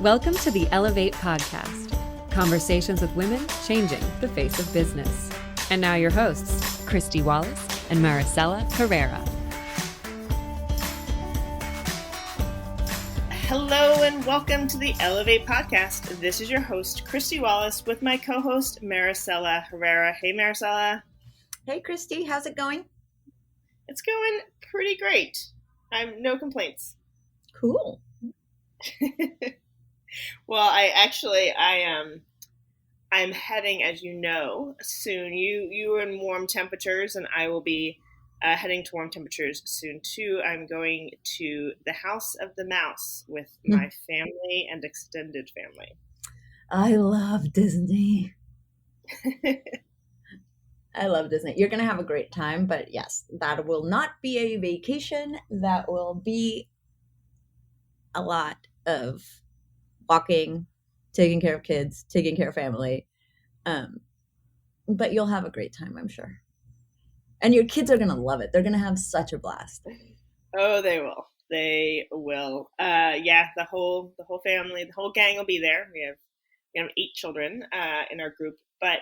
Welcome to the Ellevate podcast, conversations with women changing the face of business. And now your hosts, Kristy, Wallace, and Maricella, Herrera. Hello and welcome to the Ellevate podcast. This is your host, Kristy Wallace, with my co-host, Maricella Herrera. Hey, Maricella. Hey, Kristy. How's it going? It's going pretty great. I'm no complaints. Cool. Well, I'm heading, as you know, soon. You are in warm temperatures, and I will be heading to warm temperatures soon too. I'm going to the House of the Mouse with my family and extended family. I love Disney. I love Disney. You're going to have a great time, but yes, that will not be a vacation. That will be a lot of walking, taking care of kids, taking care of family. But you'll have a great time, I'm sure. And your kids are going to love it. They're going to have such a blast. Oh, they will. They will. The whole family, the whole gang will be there. We have 8 children in our group. But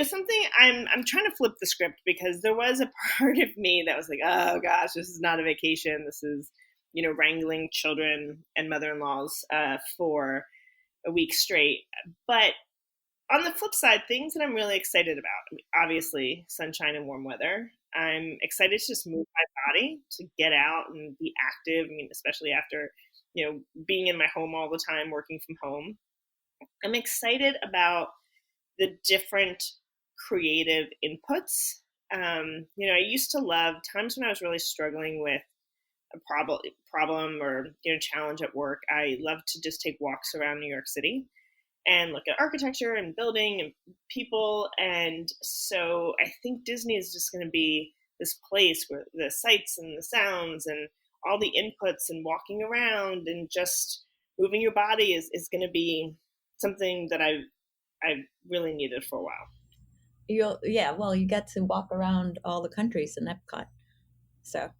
something I'm trying to flip the script, because there was a part of me that was like, oh gosh, this is not a vacation. This is wrangling children and mother-in-laws for a week straight. But on the flip side, things that I'm really excited about, obviously sunshine and warm weather. I'm excited to just move my body, to get out and be active. I mean, especially after, being in my home all the time, working from home. I'm excited about the different creative inputs. I used to love times when I was really struggling with a problem or challenge at work. I love to just take walks around New York City and look at architecture and building and people. And so I think Disney is just going to be this place where the sights and the sounds and all the inputs and walking around and just moving your body is going to be something that I really needed for a while. You get to walk around all the countries in Epcot. So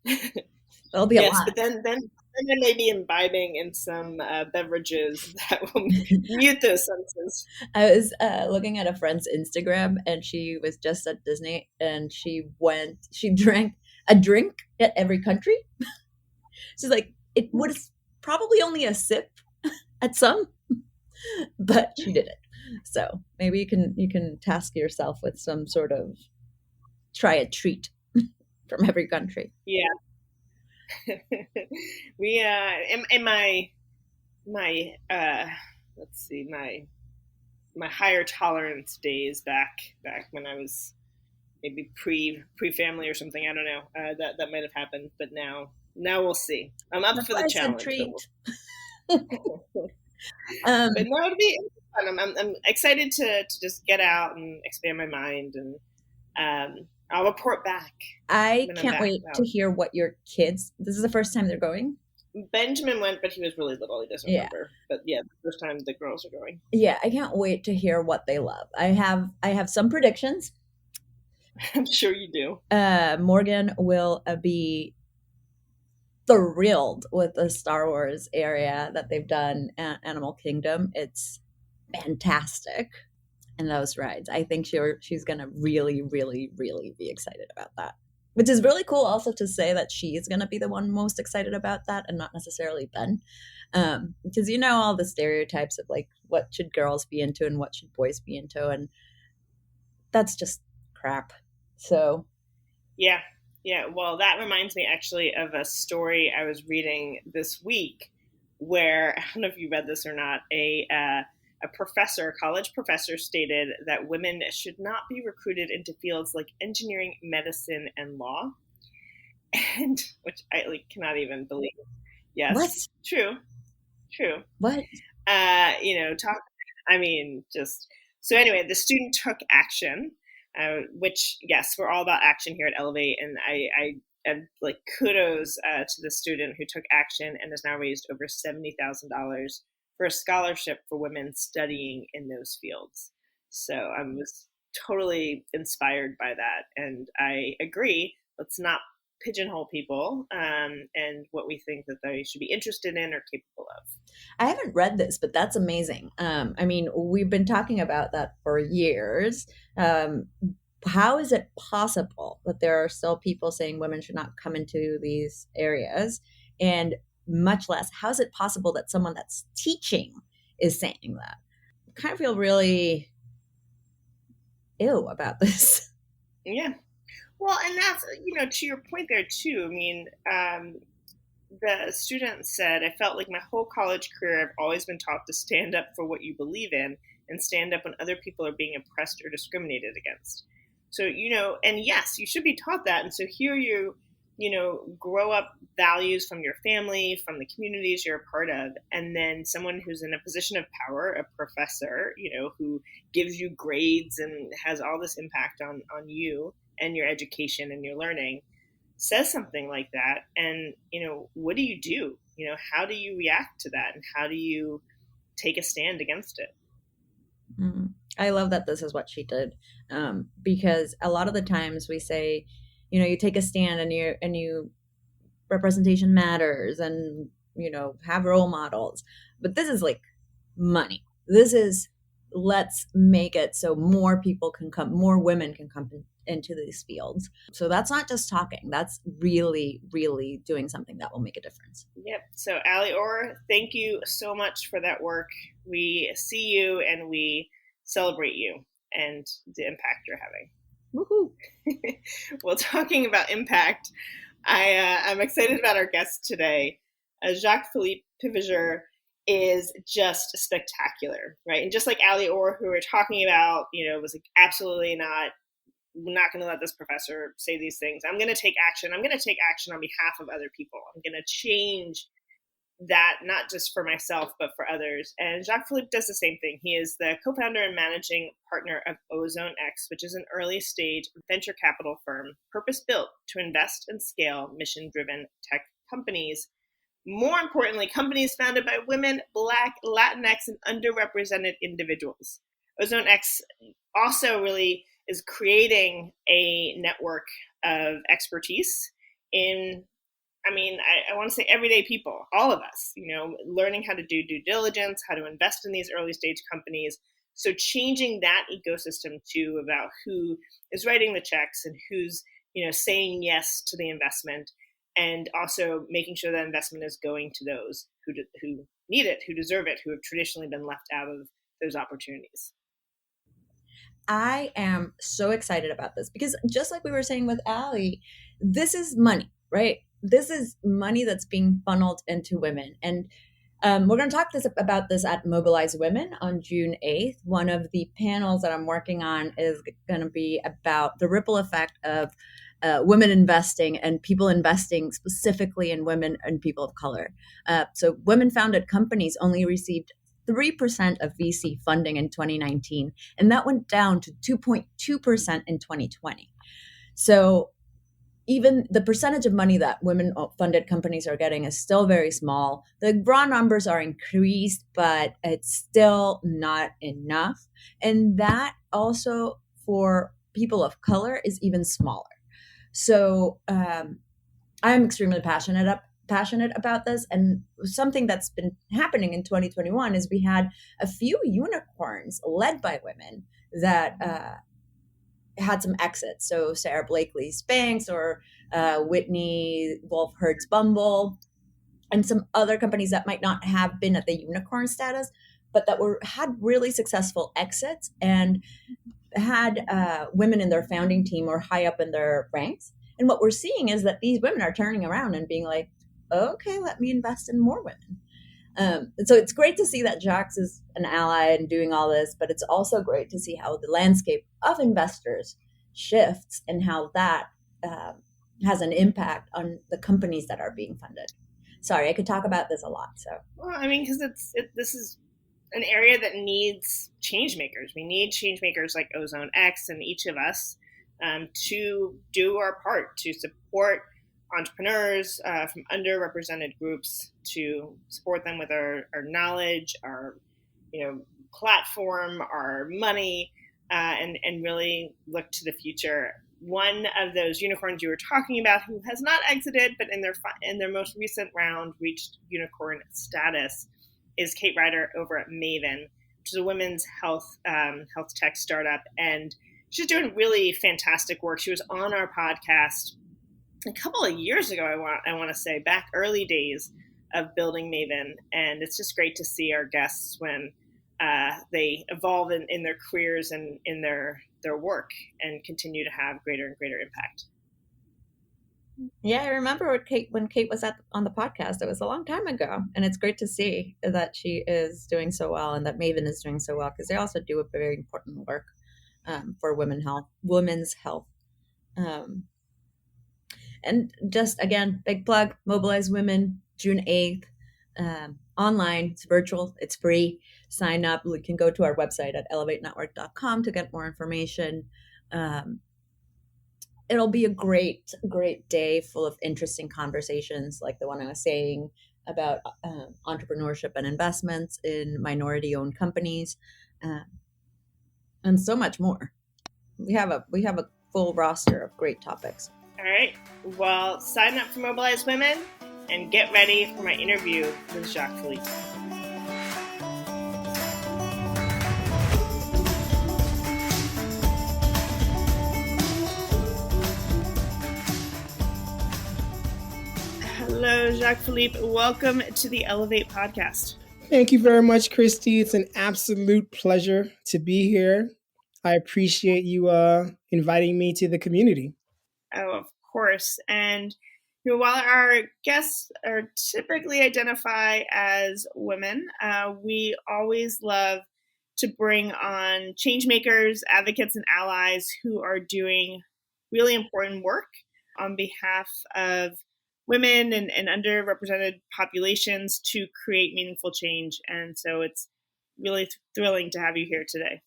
that'll be a lot. But then I may be imbibing in some beverages that will mute those senses. I was looking at a friend's Instagram, and she was just at Disney, and she drank a drink at every country. She's like, it was probably only a sip at some, but she did it. So maybe you can task yourself with some sort of try a treat from every country. Yeah. We in my higher tolerance days back when I was maybe pre-family or something, I don't know, that might have happened, but now we'll see. I'm up for the challenge. But no, it'll be fun. I'm excited to just get out and expand my mind, and I'll report back. I can't wait to hear what your kids. This is the first time they're going. Benjamin went, but he was really little. He doesn't remember. But yeah, the first time the girls are going. Yeah, I can't wait to hear what they love. I have some predictions. I'm sure you do. Morgan will be thrilled with the Star Wars area that they've done at Animal Kingdom. It's fantastic. And those rides, I think she's going to really, really, really be excited about that. Which is really cool also to say that she is going to be the one most excited about that and not necessarily Ben. Because all the stereotypes of like what should girls be into and what should boys be into. And that's just crap. So. Yeah. Well, that reminds me actually of a story I was reading this week where, I don't know if you read this or not, a college professor stated that women should not be recruited into fields like engineering, medicine, and law, and which I cannot even believe. Yes, what? True. What? So anyway, the student took action, which yes, we're all about action here at Ellevate, and I kudos to the student who took action and has now raised over $70,000 for a scholarship for women studying in those fields. So I was totally inspired by that. And I agree, let's not pigeonhole people and what we think that they should be interested in or capable of. I haven't read this, but that's amazing. I mean, we've been talking about that for years. How is it possible that there are still people saying women should not come into these areas? And much less, how is it possible that someone that's teaching is saying that? I kind of feel really ill about this. Yeah. Well, and that's, to your point there too. I mean, the student said, I felt like my whole college career, I've always been taught to stand up for what you believe in and stand up when other people are being oppressed or discriminated against. So, and yes, you should be taught that. And so here you grow up values from your family, from the communities you're a part of, and then someone who's in a position of power, a professor, who gives you grades and has all this impact on you and your education and your learning, says something like that. And, what do you do? How do you react to that? And how do you take a stand against it? Mm-hmm. I love that this is what she did, because a lot of the times we say, you take a stand and you representation matters and, have role models. But this is like money. This is, let's make it so more people can come, more women can come into these fields. So that's not just talking. That's really, really doing something that will make a difference. Yep. So Ali Orr, thank you so much for that work. We see you and we celebrate you and the impact you're having. Woohoo! Well, talking about impact, I'm excited about our guest today. Jacques-Philippe Piverger is just spectacular, right? And just like Ali Orr, who we're talking about, was like, absolutely not, we're not going to let this professor say these things. I'm going to take action. I'm going to take action on behalf of other people. I'm going to change that, not just for myself, but for others. And Jacques-Philippe does the same thing. He is the co-founder and managing partner of Ozone X, which is an early stage venture capital firm purpose-built to invest and scale mission-driven tech companies. More importantly, companies founded by women, Black, Latinx, and underrepresented individuals. Ozone X also really is creating a network of expertise in, I want to say everyday people, all of us, learning how to do due diligence, how to invest in these early stage companies. So changing that ecosystem too, about who is writing the checks and who's, saying yes to the investment, and also making sure that investment is going to those who need it, who deserve it, who have traditionally been left out of those opportunities. I am so excited about this because just like we were saying with Ali, this is money, right? This is money that's being funneled into women. And we're going to talk about this at Mobilize Women on June 8th. One of the panels that I'm working on is going to be about the ripple effect of women investing and people investing specifically in women and people of color. So women-founded companies only received 3% of VC funding in 2019, and that went down to 2.2% in 2020. So even the percentage of money that women-funded companies are getting is still very small. The raw numbers are increased, but it's still not enough. And that also for people of color is even smaller. So I'm extremely passionate about this. And something that's been happening in 2021 is we had a few unicorns led by women that had some exits. So Sarah Blakely Spanx or Whitney Wolf Heard's Bumble, and some other companies that might not have been at the unicorn status, but that had really successful exits and had women in their founding team or high up in their ranks. And what we're seeing is that these women are turning around and being like, okay, let me invest in more women. So it's great to see that Jacques is an ally and doing all this, but it's also great to see how the landscape of investors shifts and how that has an impact on the companies that are being funded. Sorry, I could talk about this a lot. So, well, because this is an area that needs change makers. We need change makers like Ozone X and each of us to do our part to support entrepreneurs from underrepresented groups, to support them with our knowledge, our platform, our money, and really look to the future one of those unicorns you were talking about who has not exited, but in their most recent round reached unicorn status is Kate Ryder over at Maven, which is a women's health tech startup. And she's doing really fantastic work. She was on our podcast a couple of years ago, I want to say, back early days of building Maven. And it's just great to see our guests when they evolve in their careers and in their work and continue to have greater and greater impact. Yeah, I remember when Kate was on the podcast. It was a long time ago, and it's great to see that she is doing so well and that Maven is doing so well, because they also do a very important work for women's health. And just again, big plug: Mobilize Women, June 8th, online. It's virtual. It's free. Sign up. You can go to our website at ellevatenetwork.com to get more information. It'll be a great, great day full of interesting conversations, like the one I was saying about entrepreneurship and investments in minority-owned companies, and so much more. We have a full roster of great topics. All right. Well, sign up for Mobilize Women and get ready for my interview with Jacques Felipe. Hello, Jacques-Philippe. Welcome to the Ellevate podcast. Thank you very much, Kristy. It's an absolute pleasure to be here. I appreciate you inviting me to the community. Oh, of course. And while our guests are typically identify as women, we always love to bring on change makers, advocates, and allies who are doing really important work on behalf of women and underrepresented populations to create meaningful change. And so it's really thrilling to have you here today.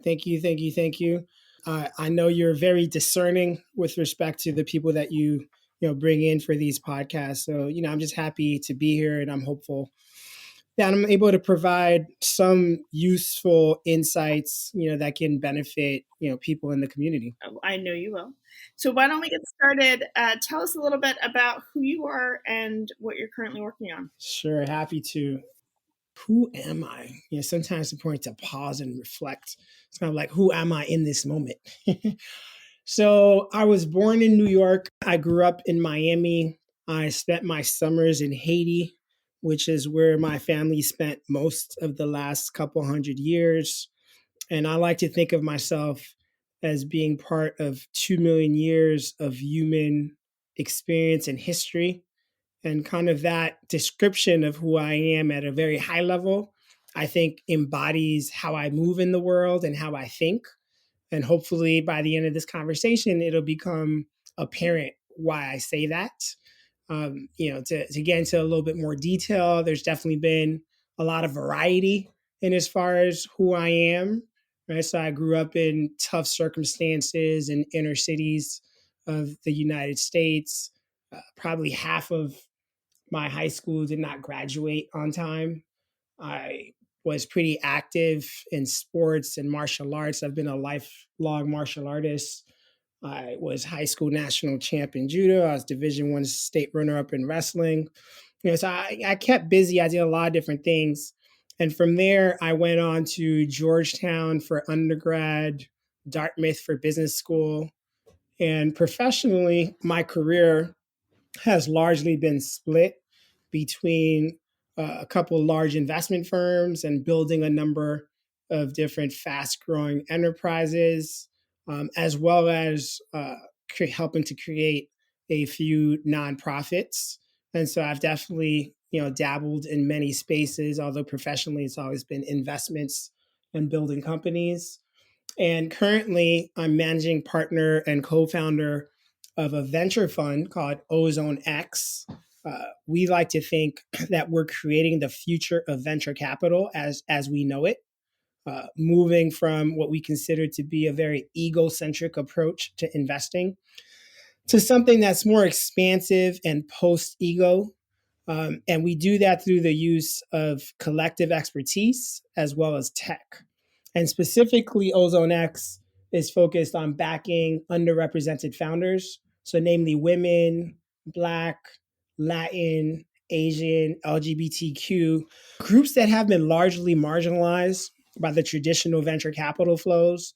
Thank you. I know you're very discerning with respect to the people that you bring in for these podcasts. So, I'm just happy to be here, and I'm hopeful that I'm able to provide some useful insights, that can benefit, people in the community. I know you will. So why don't we get started? Tell us a little bit about who you are and what you're currently working on. Sure, happy to. Who am I? Sometimes it's important to pause and reflect. It's kind of like, who am I in this moment? So I was born in New York. I grew up in Miami. I spent my summers in Haiti, which is where my family spent most of the last couple hundred years. And I like to think of myself as being part of 2 million years of human experience and history. And kind of that description of who I am at a very high level, I think embodies how I move in the world and how I think. And hopefully by the end of this conversation, it'll become apparent why I say that. To get into a little bit more detail, there's definitely been a lot of variety in as far as who I am. Right? So I grew up in tough circumstances in inner cities of the United States. Probably half of my high school did not graduate on time. I was pretty active in sports and martial arts. I've been a lifelong martial artist. I was high school national champ in judo. I was Division I state runner-up in wrestling. So I kept busy. I did a lot of different things. And from there, I went on to Georgetown for undergrad, Dartmouth for business school. And professionally, my career has largely been split between a couple of large investment firms and building a number of different fast-growing enterprises, as well as helping to create a few nonprofits. And so I've definitely, dabbled in many spaces, although professionally it's always been investments and building companies. And currently I'm managing partner and co-founder of a venture fund called Ozone X. We like to think that we're creating the future of venture capital as we know it, moving from what we consider to be a very egocentric approach to investing to something that's more expansive and post-ego. And we do that through the use of collective expertise as well as tech. And specifically, Ozone X is focused on backing underrepresented founders. So namely women, Black, Latin, Asian, LGBTQ, groups that have been largely marginalized by the traditional venture capital flows.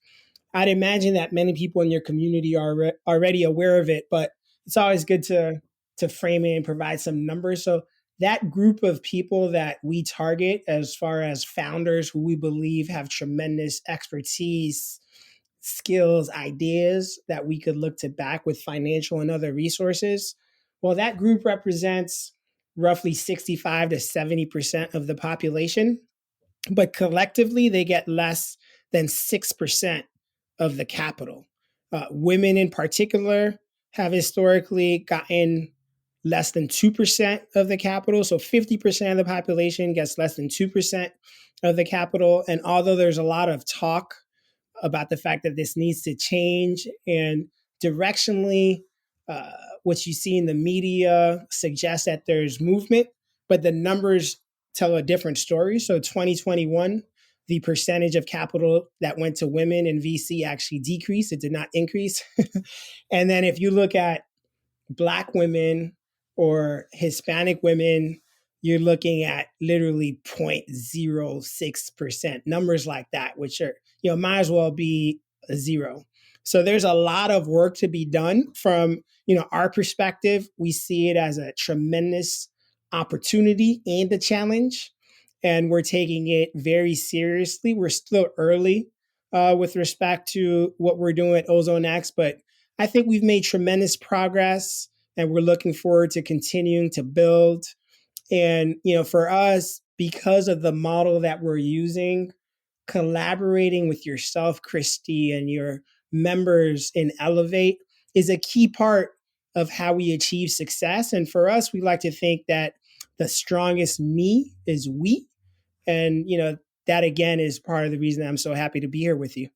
I'd imagine that many people in your community are already aware of it, but it's always good to frame it and provide some numbers. So that group of people that we target as far as founders who we believe have tremendous expertise, skills, ideas that we could look to back with financial and other resources, well, that group represents roughly 65 to 70% of the population, but collectively they get less than 6% of the capital. Women in particular have historically gotten less than 2% of the capital. So 50% of the population gets less than 2% of the capital. And although there's a lot of talk about the fact that this needs to change and directionally, what you see in the media suggests that there's movement, but the numbers tell a different story. So 2021, the percentage of capital that went to women in VC actually decreased. It did not increase. And then if you look at Black women or Hispanic women, you're looking at literally 0.06%, numbers like that, which are, might as well be a zero. So there's a lot of work to be done from, our perspective. We see it as a tremendous opportunity and a challenge, and we're taking it very seriously. We're still early with respect to what we're doing at Ozone X, but I think we've made tremendous progress, and we're looking forward to continuing to build. And, for us, because of the model that we're using, collaborating with yourself, Kristy, and your members in Ellevate is a key part of how we achieve success. And for us, we like to think that the strongest me is we. And, that again is part of the reason I'm so happy to be here with you.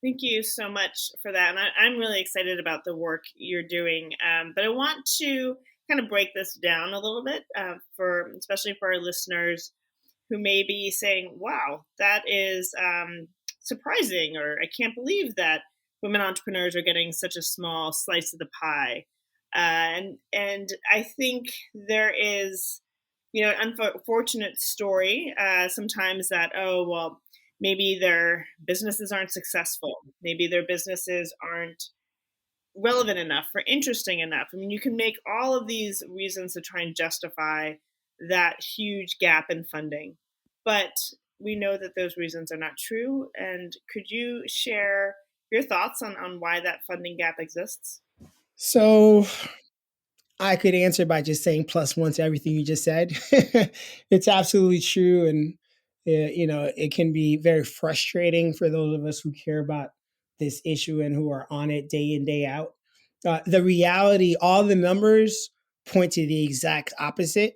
Thank you so much for that. And I'm really excited about the work you're doing. But I want to kind of break this down a little bit especially for our listeners who may be saying, wow, that is surprising, or I can't believe that women entrepreneurs are getting such a small slice of the pie. And I think there is, an unfortunate story sometimes that, maybe their businesses aren't successful. Maybe their businesses aren't relevant enough or interesting enough. I mean, you can make all of these reasons to try and justify that huge gap in funding. But we know that those reasons are not true. And could you share your thoughts on why that funding gap exists? So I could answer by just saying +1 to everything you just said. It's absolutely true. And, it can be very frustrating for those of us who care about this issue and who are on it day in, day out. The reality, all the numbers point to the exact opposite,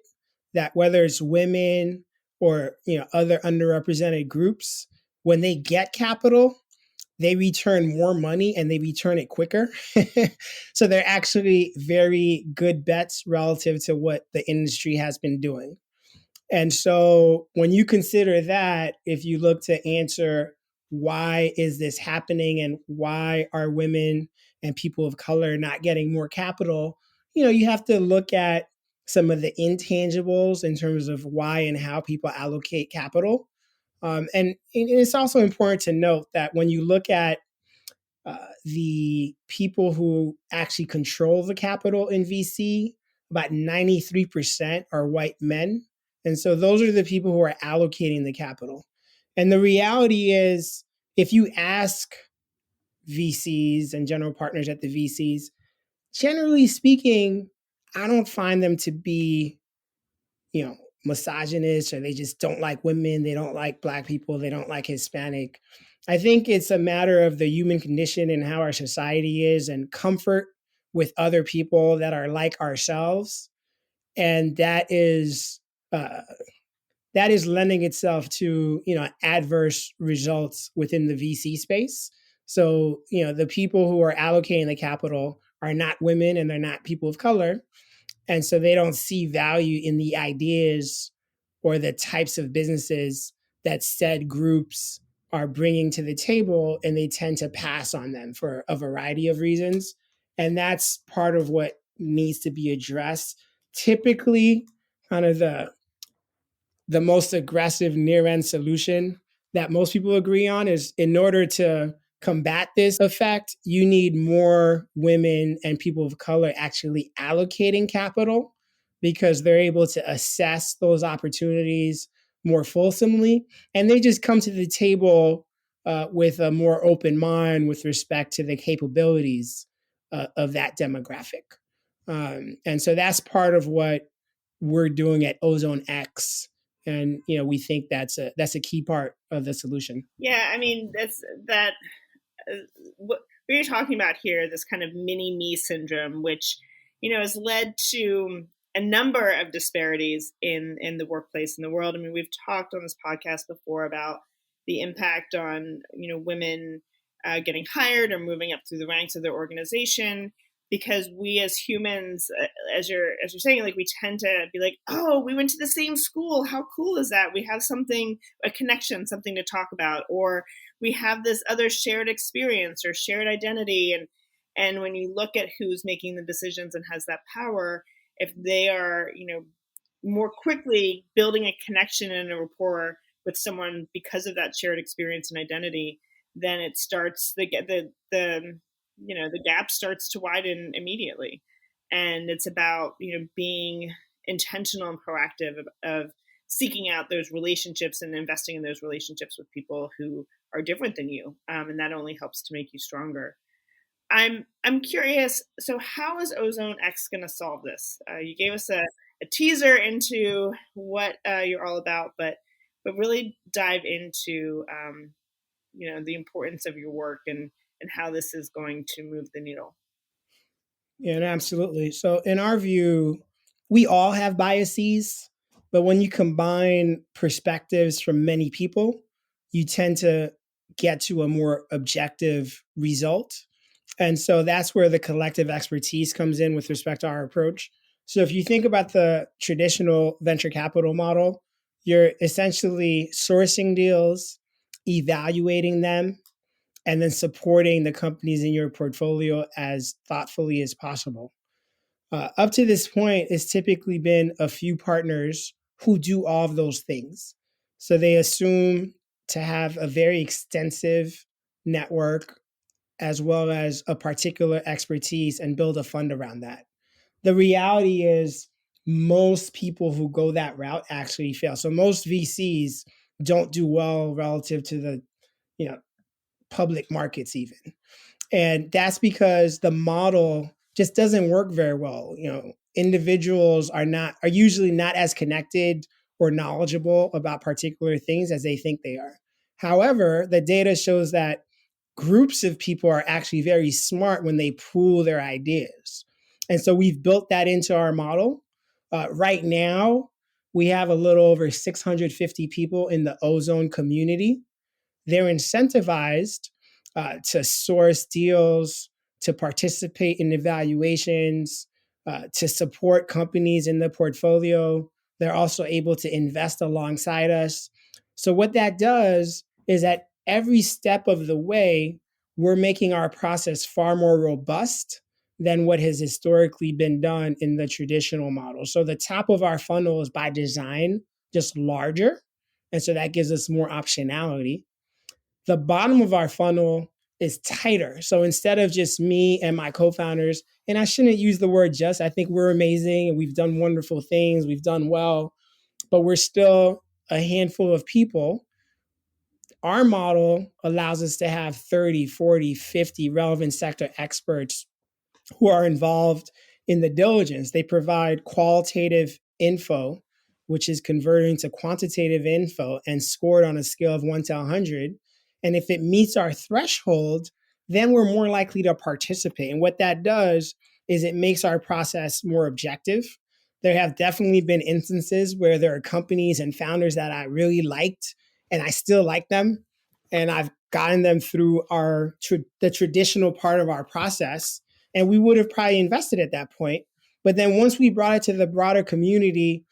that whether it's women or, other underrepresented groups, when they get capital, they return more money and they return it quicker. So they're actually very good bets relative to what the industry has been doing. And so when you consider that, if you look to answer why is this happening and why are women and people of color not getting more capital, you have to look at some of the intangibles in terms of why and how people allocate capital. And it's also important to note that when you look at the people who actually control the capital in VC, about 93% are white men. And so those are the people who are allocating the capital. And the reality is, if you ask VCs and general partners at the VCs, generally speaking, I don't find them to be, misogynist, or they just don't like women, they don't like Black people, they don't like Hispanic. I think it's a matter of the human condition and how our society is, and comfort with other people that are like ourselves. And that is lending itself to, adverse results within the VC space. So, the people who are allocating the capital are not women and they're not people of color. And so they don't see value in the ideas or the types of businesses that said groups are bringing to the table, and they tend to pass on them for a variety of reasons. And that's part of what needs to be addressed. Typically, kind of the most aggressive near-end solution that most people agree on is, in order to combat this effect, you need more women and people of color actually allocating capital, because they're able to assess those opportunities more fulsomely. And they just come to the table with a more open mind with respect to the capabilities of that demographic. And so that's part of what we're doing at Ozone X. And we think that's a key part of the solution. Yeah, I mean, that's that. What you're talking about here, this kind of mini me syndrome, which has led to a number of disparities in the workplace in the world. I mean, we've talked on this podcast before about the impact on women getting hired or moving up through the ranks of their organization, because we as humans, as you're saying, like, we tend to be like, oh, we went to the same school. How cool is that? We have a connection, something to talk about, or we have this other shared experience or shared identity. And when you look at who's making the decisions and has that power, if they are, more quickly building a connection and a rapport with someone because of that shared experience and identity, then it starts the gap starts to widen immediately. And it's about, being intentional and proactive of seeking out those relationships and investing in those relationships with people who are different than you. And that only helps to make you stronger. I'm curious. So how is Ozone X going to solve this? You gave us a teaser into what you're all about, but really dive into, the importance of your work and how this is going to move the needle. Yeah, absolutely. So in our view, we all have biases, but when you combine perspectives from many people, you tend to get to a more objective result. And so that's where the collective expertise comes in with respect to our approach. So if you think about the traditional venture capital model, you're essentially sourcing deals, evaluating them, and then supporting the companies in your portfolio as thoughtfully as possible. Up to this point, it's typically been a few partners who do all of those things. So they assume to have a very extensive network as well as a particular expertise and build a fund around that. The reality is most people who go that route actually fail. So most VCs don't do well relative to the, public markets even. And that's because the model just doesn't work very well. Individuals are usually not as connected or knowledgeable about particular things as they think they are. However, the data shows that groups of people are actually very smart when they pool their ideas. And so we've built that into our model. Right now, we have a little over 650 people in the Ozone community. They're incentivized to source deals, to participate in evaluations, to support companies in the portfolio. They're also able to invest alongside us. So what that does is at every step of the way, we're making our process far more robust than what has historically been done in the traditional model. So the top of our funnel is by design just larger. And so that gives us more optionality. The bottom of our funnel is tighter. So instead of just me and my co-founders, and I shouldn't use the word just, I think we're amazing and we've done wonderful things, we've done well, but we're still a handful of people. Our model allows us to have 30, 40, 50 relevant sector experts who are involved in the diligence. They provide qualitative info, which is converting to quantitative info and scored on a scale of 1 to 100. And if it meets our threshold, then we're more likely to participate. And what that does is it makes our process more objective. There have definitely been instances where there are companies and founders that I really liked, and I still like them. And I've gotten them through the traditional part of our process. And we would have probably invested at that point. But then once we brought it to the broader community,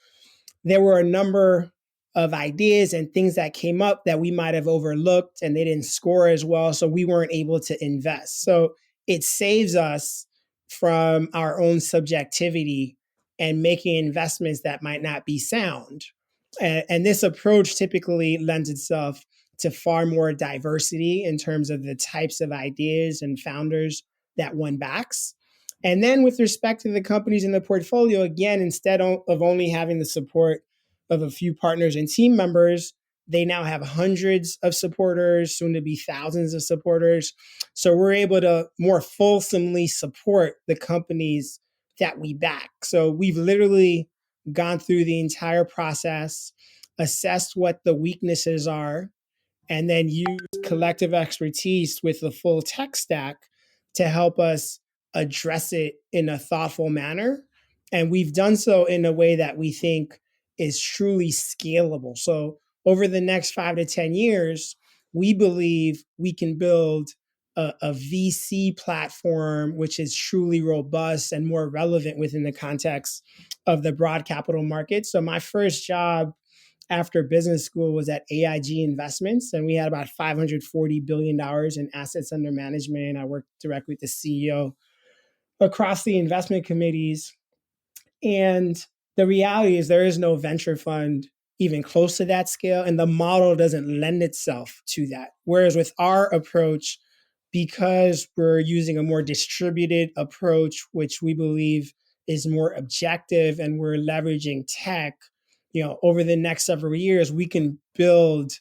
there were a number of ideas and things that came up that we might have overlooked and they didn't score as well. So we weren't able to invest. So it saves us from our own subjectivity and making investments that might not be sound. And this approach typically lends itself to far more diversity in terms of the types of ideas and founders that one backs. And then with respect to the companies in the portfolio, again, instead of only having the support of a few partners and team members, they now have hundreds of supporters, soon to be thousands of supporters. So we're able to more fulsomely support the companies that we back. So we've literally gone through the entire process, assessed what the weaknesses are, and then use collective expertise with the full tech stack to help us address it in a thoughtful manner. And we've done so in a way that we think is truly scalable. So over the next 5 to 10 years, we believe we can build a VC platform which is truly robust and more relevant within the context of the broad capital market. So my first job after business school was at AIG Investments, and we had about $540 billion in assets under management. I worked directly with the CEO across the investment committees. And the reality is there is no venture fund even close to that scale, and the model doesn't lend itself to that. Whereas with our approach, because we're using a more distributed approach, which we believe is more objective, and we're leveraging tech, over the next several years, we can build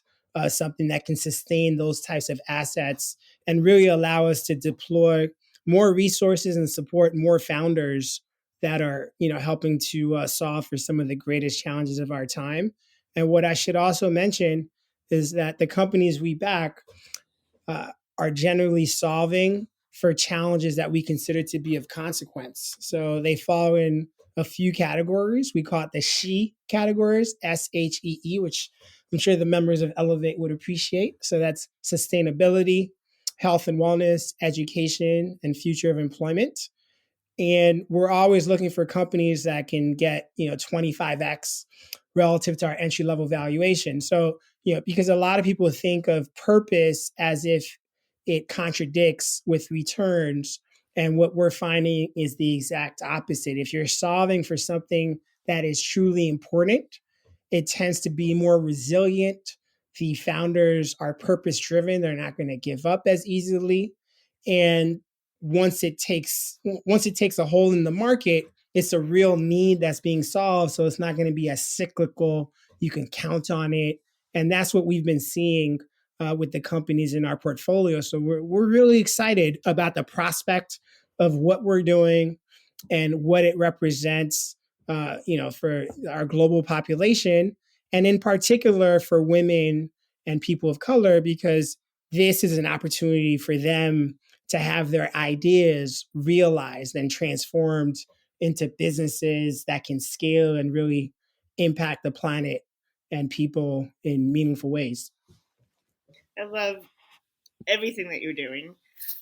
something that can sustain those types of assets and really allow us to deploy more resources and support more founders that are, helping to solve for some of the greatest challenges of our time. And what I should also mention is that the companies we back are generally solving for challenges that we consider to be of consequence. So they fall in a few categories. We call it the SHE categories, SHEE, which I'm sure the members of Ellevate would appreciate. So that's sustainability, health and wellness, education, and future of employment. And we're always looking for companies that can get, 25x relative to our entry level valuation. So, because a lot of people think of purpose as if it contradicts with returns. And what we're finding is the exact opposite. If you're solving for something that is truly important, it tends to be more resilient. The founders are purpose driven. They're not going to give up as easily. And once it takes a hold in the market, it's a real need that's being solved. So it's not going to be as cyclical. You can count on it. And that's what we've been seeing with the companies in our portfolio. So we're really excited about the prospect of what we're doing and what it represents, for our global population, and in particular for women and people of color, because this is an opportunity for them to have their ideas realized and transformed into businesses that can scale and really impact the planet and people in meaningful ways. I love everything that you're doing.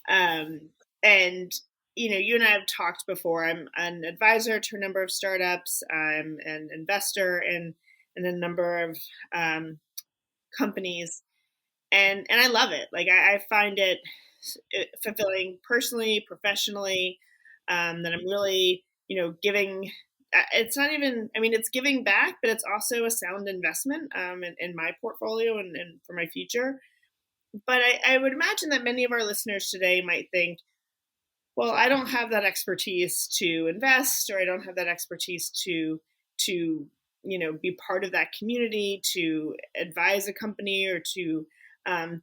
And, you and I have talked before. I'm an advisor to a number of startups. I'm an investor in a number of companies. And I love it. Like, I find it fulfilling personally, professionally, that I'm really, giving. It's not even, it's giving back, but it's also a sound investment in my portfolio and for my future. But I would imagine that many of our listeners today might think, well, I don't have that expertise to invest, or I don't have that expertise to be part of that community, to advise a company, or to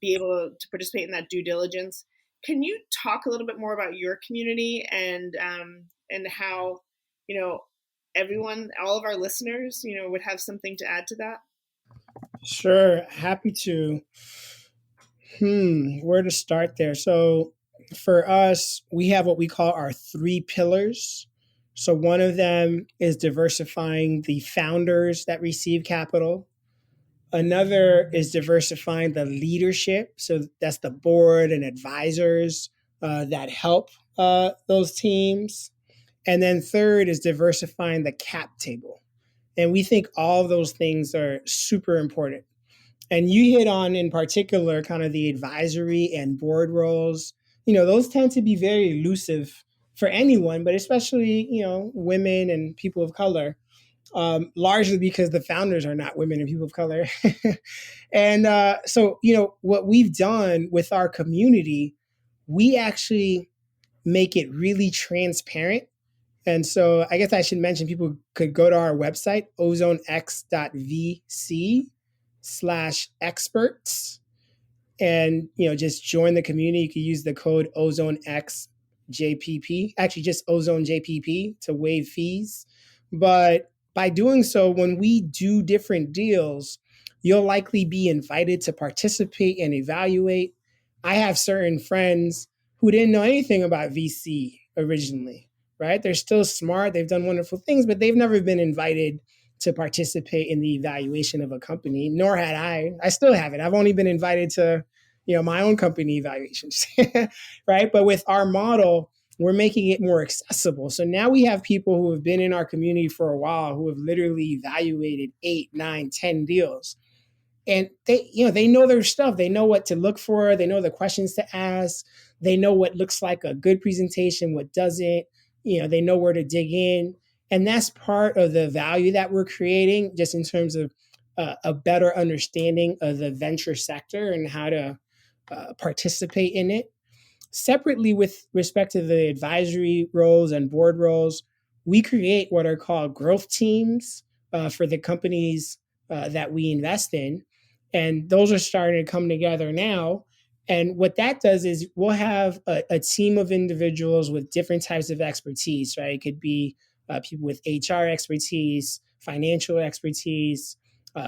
be able to participate in that due diligence. Can you talk a little bit more about your community and how, everyone, all of our listeners, would have something to add to that? Sure, happy to. Where to start there? So for us, we have what we call our 3 pillars. So one of them is diversifying the founders that receive capital. Another is diversifying the leadership. So that's the board and advisors that help those teams. And then third is diversifying the cap table. And we think all of those things are super important. And you hit on in particular kind of the advisory and board roles. Those tend to be very elusive for anyone, but especially, women and people of color, largely because the founders are not women and people of color. And so, what we've done with our community, we actually make it really transparent. And so I guess I should mention people could go to our website, ozonex.vc/experts, and just join the community. You can use the code OzoneXJPP, actually just OzoneJPP, to waive fees. But by doing so, when we do different deals, you'll likely be invited to participate and evaluate. I have certain friends who didn't know anything about VC originally, right? They're still smart. They've done wonderful things, but they've never been invited to participate in the evaluation of a company, nor had I. I still haven't. I've only been invited to, my own company evaluations, right? But with our model, we're making it more accessible. So now we have people who have been in our community for a while who have literally evaluated 8, 9, 10 deals. And they know their stuff. They know what to look for. They know the questions to ask. They know what looks like a good presentation, what doesn't. They know where to dig in. And that's part of the value that we're creating, just in terms of a better understanding of the venture sector and how to participate in it. Separately, with respect to the advisory roles and board roles, we create what are called growth teams for the companies that we invest in. And those are starting to come together now. And what that does is we'll have a team of individuals with different types of expertise, right? It could be people with HR expertise, financial expertise,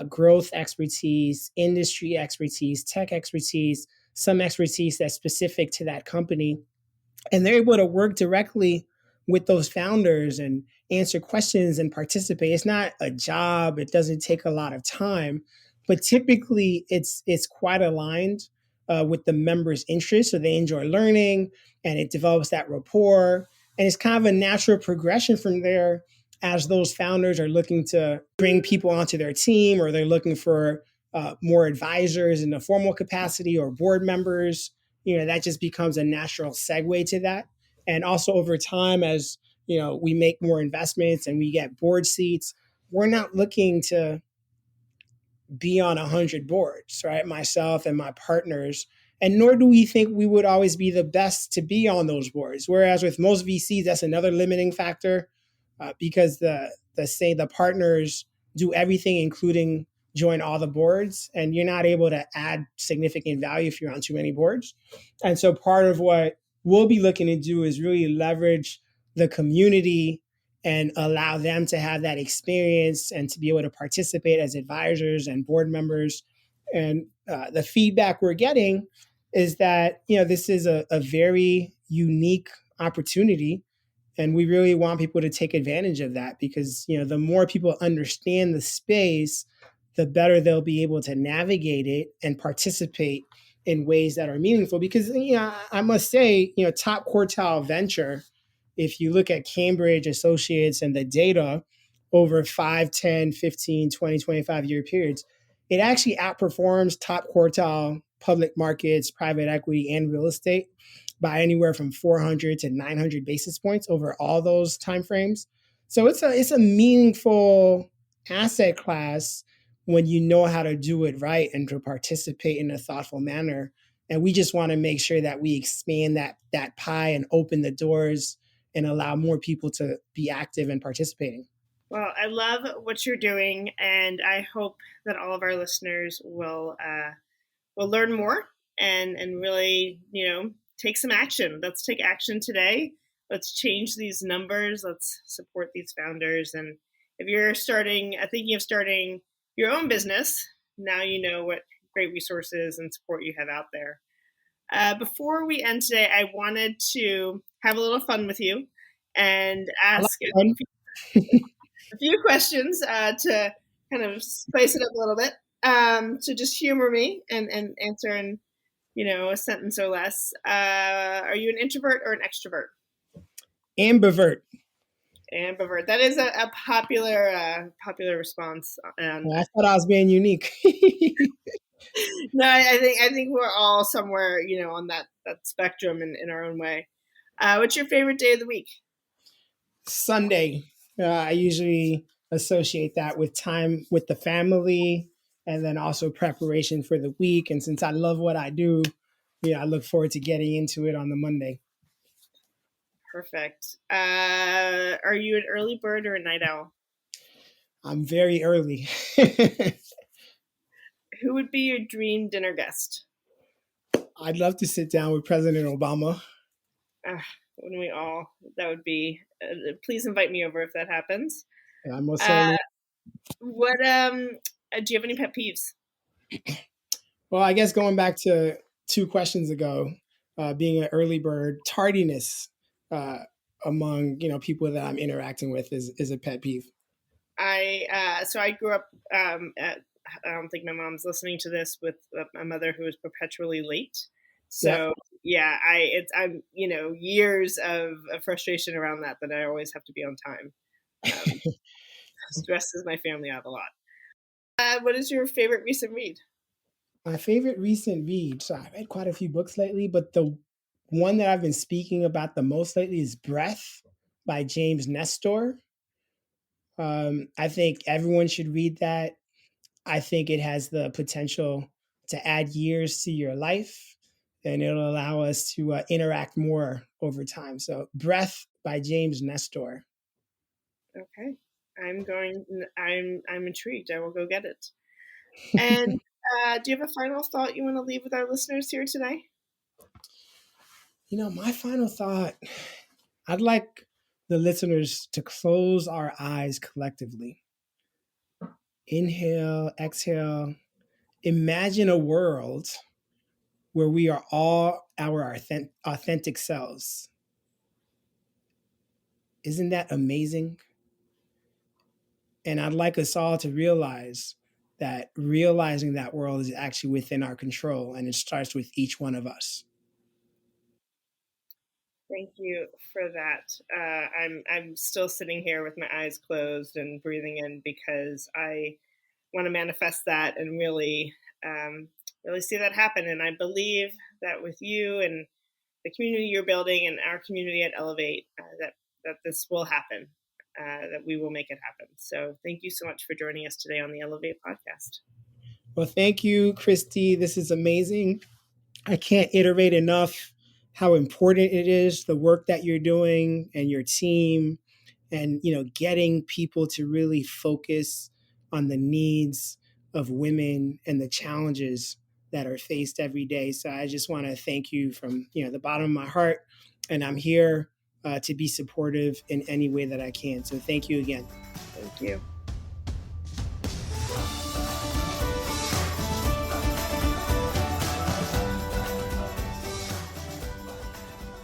growth expertise, industry expertise, tech expertise, some expertise that's specific to that company. And they're able to work directly with those founders and answer questions and participate. It's not a job. It doesn't take a lot of time, but typically it's quite aligned with the members' interests. So they enjoy learning and it develops that rapport. And it's kind of a natural progression from there as those founders are looking to bring people onto their team, or they're looking for more advisors in a formal capacity or board members. That just becomes a natural segue to that. And also over time, as we make more investments and we get board seats, we're not looking to be on 100 boards, right? Myself and my partners. And nor do we think we would always be the best to be on those boards. Whereas with most VCs, that's another limiting factor because the partners do everything, including join all the boards, and you're not able to add significant value if you're on too many boards. And so part of what we'll be looking to do is really leverage the community and allow them to have that experience and to be able to participate as advisors and board members. And the feedback we're getting is that, this is a very unique opportunity. And we really want people to take advantage of that because, the more people understand the space, the better they'll be able to navigate it and participate in ways that are meaningful. Because, I must say, top quartile venture, if you look at Cambridge Associates and the data over 5, 10, 15, 20, 25-year periods, it actually outperforms top quartile public markets, private equity, and real estate by anywhere from 400 to 900 basis points over all those timeframes. So it's a meaningful asset class when you know how to do it right and to participate in a thoughtful manner. And we just want to make sure that we expand that pie and open the doors and allow more people to be active and participating. Well, I love what you're doing, and I hope that all of our listeners will learn more and really, take some action. Let's take action today. Let's change these numbers. Let's support these founders. And if you're thinking of starting your own business, now you know what great resources and support you have out there. Before we end today, I wanted to have a little fun with you and ask a few questions to kind of spice it up a little bit, to just humor me and answer in, a sentence or less. Are you an introvert or an extrovert? Ambivert. Ambivert. That is a popular response. Well, I thought I was being unique. No, I think we're all somewhere, on that spectrum in our own way. What's your favorite day of the week? Sunday. I usually associate that with time with the family and then also preparation for the week. And since I love what I do, I look forward to getting into it on the Monday. Perfect. Are you an early bird or a night owl? I'm very early. Who would be your dream dinner guest? I'd love to sit down with President Obama. Wouldn't we all? That would be. Please invite me over if that happens. And I'm also. What do you have any pet peeves? Well, I guess going back to 2 questions ago, being an early bird, tardiness among people that I'm interacting with is a pet peeve. So I grew up. I don't think my mom's listening to this, with a mother who was perpetually late. So yeah, I'm years of frustration around that I always have to be on time. Stresses my family out a lot. What is your favorite recent read? My favorite recent read. So I've read quite a few books lately, but the one that I've been speaking about the most lately is Breath by James Nestor. I think everyone should read that. I think it has the potential to add years to your life, and it'll allow us to interact more over time. So Breath by James Nestor. Okay. I'm intrigued. I will go get it. And do you have a final thought you want to leave with our listeners here today? My final thought, I'd like the listeners to close our eyes collectively. Inhale, exhale. Imagine a world where we are all our authentic selves. Isn't that amazing? And I'd like us all to realize that realizing that world is actually within our control, and it starts with each one of us. Thank you for that. I'm still sitting here with my eyes closed and breathing in, because I want to manifest that and really see that happen. And I believe that with you and the community you're building and our community at Ellevate, that this will happen, that we will make it happen. So thank you so much for joining us today on the Ellevate podcast. Well, thank you, Kristy. This is amazing. I can't iterate enough how important it is, the work that you're doing and your team, and getting people to really focus on the needs of women and the challenges that are faced every day. So I just want to thank you from the bottom of my heart, and I'm here to be supportive in any way that I can. So thank you again. Thank you.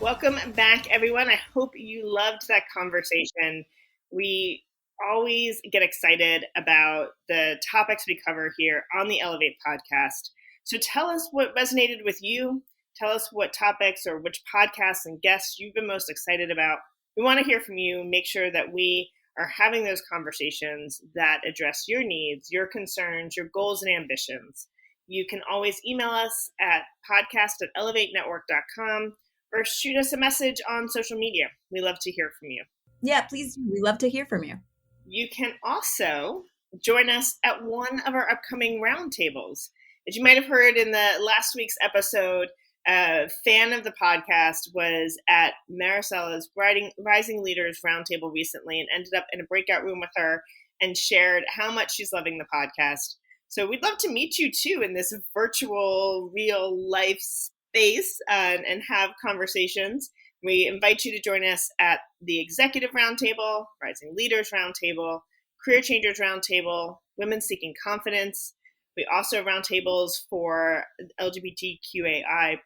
Welcome back, everyone. I hope you loved that conversation. We always get excited about the topics we cover here on the Ellevate podcast. So tell us what resonated with you. Tell us what topics or which podcasts and guests you've been most excited about. We want to hear from you. Make sure that we are having those conversations that address your needs, your concerns, your goals and ambitions. You can always email us at podcast@elevatenetwork.com. or shoot us a message on social media. We love to hear from you. Yeah, please. We love to hear from you. You can also join us at one of our upcoming roundtables. As you might have heard in the last week's episode, a fan of the podcast was at Maricella's Rising Leaders Roundtable recently and ended up in a breakout room with her and shared how much she's loving the podcast. So we'd love to meet you too in this virtual, real life space and have conversations. We invite you to join us at the Executive Roundtable, Rising Leaders Roundtable, Career Changers Roundtable, Women Seeking Confidence. We also have roundtables for LGBTQAI+,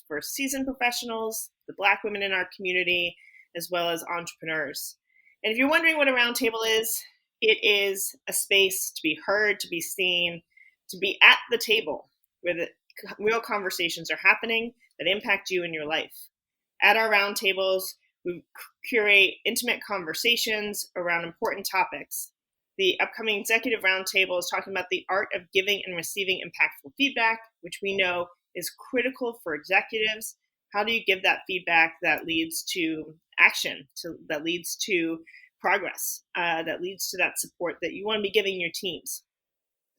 for seasoned professionals, the Black women in our community, as well as entrepreneurs. And if you're wondering what a roundtable is, it is a space to be heard, to be seen, to be at the table where the real conversations are happening that impact you in your life. At our roundtables, We curate intimate conversations around important topics. The upcoming executive roundtable is talking about the art of giving and receiving impactful feedback, which we know is critical for executives. How do you give that feedback that leads to action, that leads to progress, that leads to that support that you want to be giving your teams?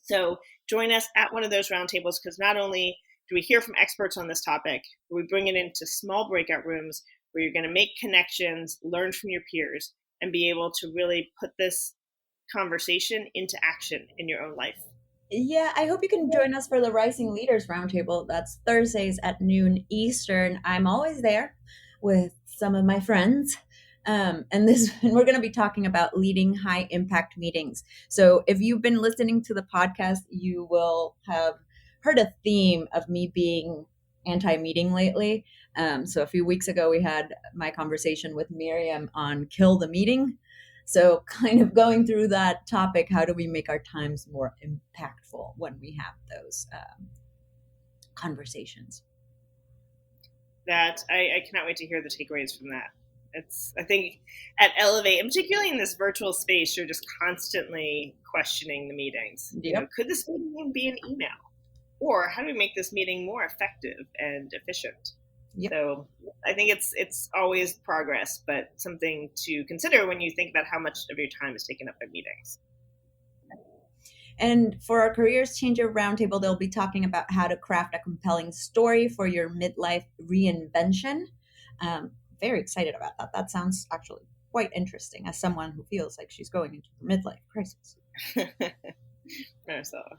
So join us at one of those roundtables, because not only do we hear from experts on this topic, but we bring it into small breakout rooms where you're going to make connections, learn from your peers, and be able to really put this conversation into action in your own life. Yeah, I hope you can join us for the Rising Leaders Roundtable. That's Thursdays at noon Eastern. I'm always there with some of my friends. And we're going to be talking about leading high impact meetings. So if you've been listening to the podcast, you will have heard a theme of me being anti-meeting lately. So a few weeks ago, we had my conversation with Miriam on kill the meeting. So kind of going through that topic, how do we make our times more impactful when we have those conversations? That I cannot wait to hear the takeaways from that. I think at Ellevate, and particularly in this virtual space, you're just constantly questioning the meetings. Yep. You know, could this meeting be an email? Or how do we make this meeting more effective and efficient? Yep. So I think it's always progress, but something to consider when you think about how much of your time is taken up by meetings. And for our Careers Changer Roundtable, they'll be talking about how to craft a compelling story for your midlife reinvention. Very excited about that. That sounds actually quite interesting as someone who feels like she's going into a midlife crisis. Maricella.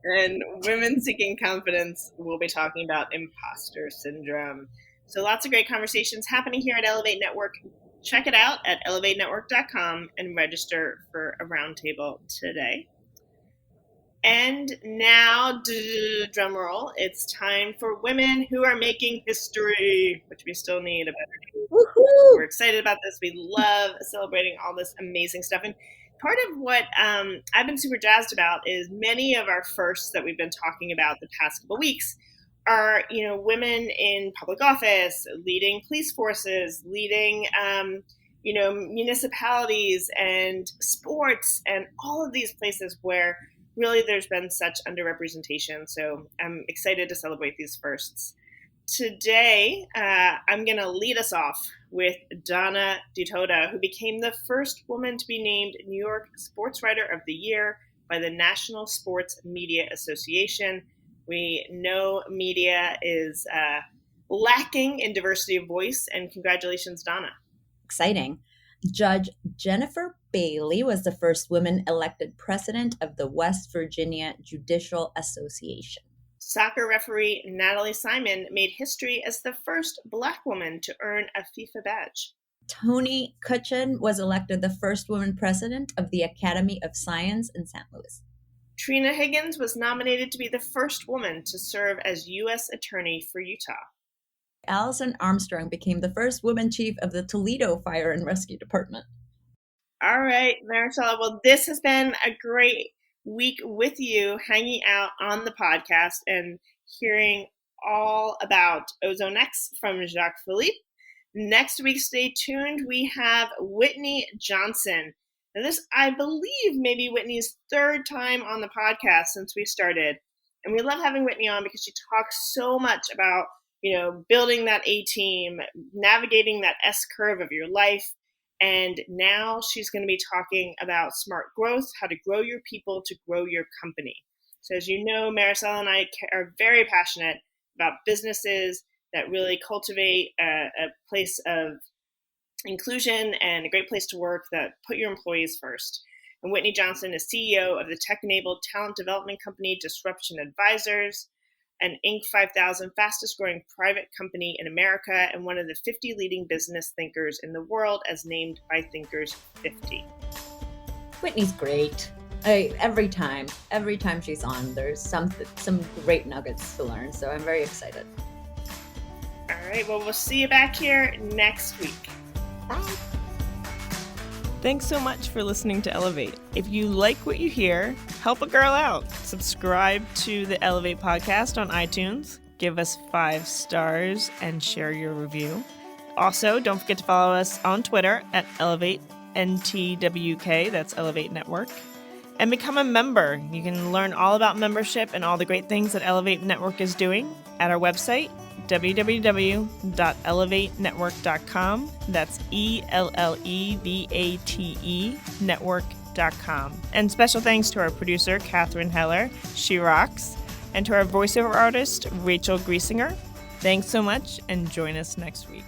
And Women Seeking Confidence, we'll be talking about imposter syndrome. So lots of great conversations happening here at Ellevate Network. Check it out at elevatenetwork.com and register for a roundtable today. And now, drum roll, it's time for women who are making history, which we still need a better name. Woohoo! We're excited about this. We love celebrating all this amazing stuff. And part of what I've been super jazzed about is many of our firsts that we've been talking about the past couple weeks are, you know, women in public office, leading police forces, leading, municipalities and sports and all of these places where really there's been such underrepresentation. So I'm excited to celebrate these firsts. Today, I'm going to lead us off with Donna Dutoda, who became the first woman to be named New York Sports Writer of the Year by the National Sports Media Association. We know media is lacking in diversity of voice, and congratulations, Donna. Exciting. Judge Jennifer Bailey was the first woman elected president of the West Virginia Judicial Association. Soccer referee Natalie Simon made history as the first Black woman to earn a FIFA badge. Toni Kutchin was elected the first woman president of the Academy of Science in St. Louis. Trina Higgins was nominated to be the first woman to serve as U.S. Attorney for Utah. Allison Armstrong became the first woman chief of the Toledo Fire and Rescue Department. All right, Maricella. Well, this has been a great week with you, hanging out on the podcast and hearing all about Ozone X from Jacques-Philippe. Next week, stay tuned. We have Whitney Johnson. Now, this, I believe, may be Whitney's third time on the podcast since we started. And we love having Whitney on because she talks so much about, you know, building that A-team, navigating that S-curve of your life. And now she's going to be talking about smart growth, how to grow your people to grow your company. So as you know, Maricella and I are very passionate about businesses that really cultivate a place of inclusion and a great place to work that put your employees first. And Whitney Johnson is CEO of the tech-enabled talent development company Disruption Advisors, an Inc. 5000 fastest growing private company in America, and one of the 50 leading business thinkers in the world as named by Thinkers 50. Whitney's great. Every time she's on, there's some great nuggets to learn. So I'm very excited. All right. Well, we'll see you back here next week. Bye. Thanks so much for listening to Ellevate. If you like what you hear, help a girl out. Subscribe to the Ellevate podcast on iTunes. Give us 5 stars and share your review. Also, don't forget to follow us on Twitter at ElevateNTWK, that's Ellevate Network, and become a member. You can learn all about membership and all the great things that Ellevate Network is doing at our website, www.elevatenetwork.com. That's ELLEVATE network.com. And special thanks to our producer, Catherine Heller. She rocks. And to our voiceover artist, Rachel Griesinger. Thanks so much, and join us next week.